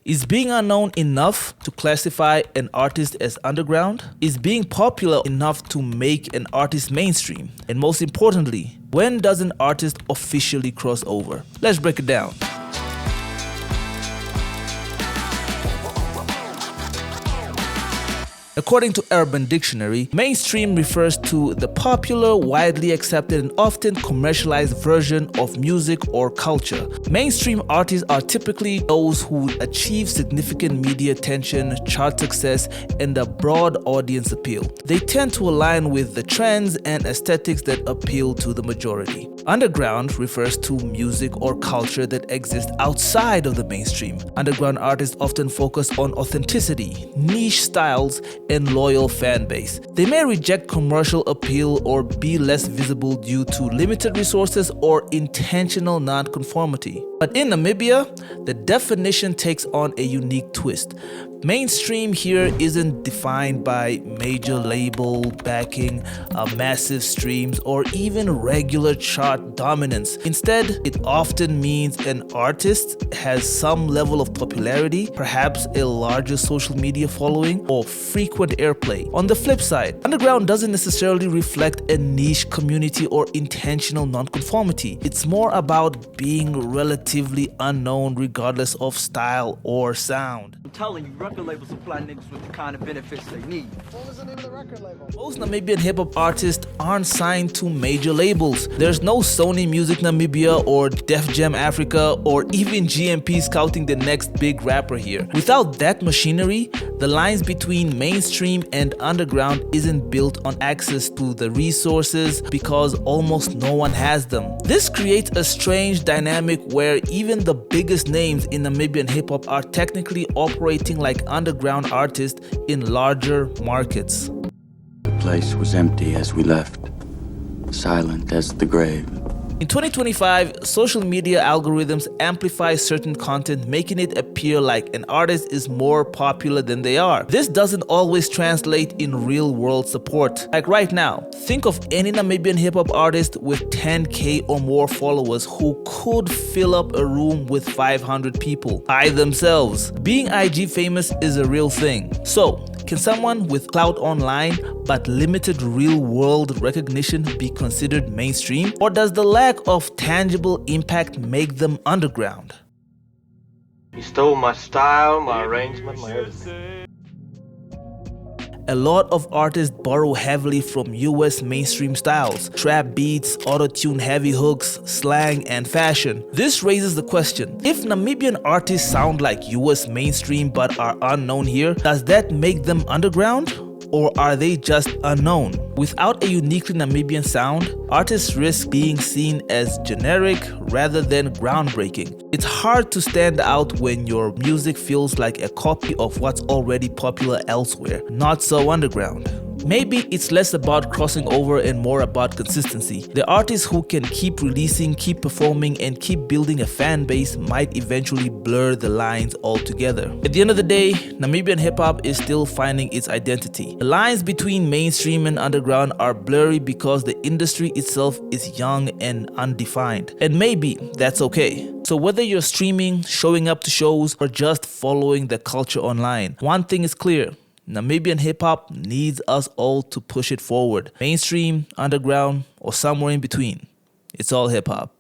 Is being unknown enough to classify an artist as underground? Is being popular enough to make an artist mainstream? And most importantly, when does an artist officially cross over? Let's break it down. According to Urban Dictionary, mainstream refers to the popular, widely accepted, and often commercialized version of music or culture. Mainstream artists are typically those who achieve significant media attention, chart success, and a broad audience appeal. They tend to align with the trends and aesthetics that appeal to the majority. Underground refers to music or culture that exists outside of the mainstream. Underground artists often focus on authenticity, niche styles, and loyal fan base. They may reject commercial appeal or be less visible due to limited resources or intentional non-conformity. But in Namibia, the definition takes on a unique twist. Mainstream here isn't defined by major label backing, massive streams, or even regular chart dominance. Instead, it often means an artist has some level of popularity, perhaps a larger social media following, or frequent airplay. On the flip side, underground doesn't necessarily reflect a niche community or intentional nonconformity. It's more about being relatively unknown regardless of style or sound. I'm telling you, record labels supply niggas with the kind of benefits they need. What was the name of the record label? Most Namibian hip-hop artists aren't signed to major labels. There's no Sony Music Namibia or Def Jam Africa or even GMP scouting the next big rapper here. Without that machinery, the lines between mainstream and underground isn't built on access to the resources because almost no one has them. This creates a strange dynamic where even the biggest names in Namibian hip-hop are technically operating like underground artists in larger markets. The place was empty as we left, silent as the grave. In 2025, social media algorithms amplify certain content, making it appear like an artist is more popular than they are. This doesn't always translate in real-world support. Like right now, think of any Namibian hip-hop artist with 10K or more followers who could fill up a room with 500 people by themselves. Being IG famous is a real thing. So, can someone with clout online but limited real-world recognition be considered mainstream? Or does the lack of tangible impact make them underground? You stole my style, my arrangement, my everything. A lot of artists borrow heavily from US mainstream styles, trap beats, auto-tune heavy hooks, slang, and fashion. This raises the question, if Namibian artists sound like US mainstream but are unknown here, does that make them underground? Or are they just unknown? Without a uniquely Namibian sound, artists risk being seen as generic rather than groundbreaking. It's hard to stand out when your music feels like a copy of what's already popular elsewhere, not so underground. Maybe it's less about crossing over and more about consistency. The artists who can keep releasing, keep performing, and keep building a fan base might eventually blur the lines altogether. At the end of the day, Namibian hip-hop is still finding its identity. The lines between mainstream and underground are blurry because the industry itself is young and undefined. And maybe that's okay. So whether you're streaming, showing up to shows, or just following the culture online, one thing is clear. Namibian hip-hop needs us all to push it forward. Mainstream, underground, or somewhere in between. It's all hip-hop.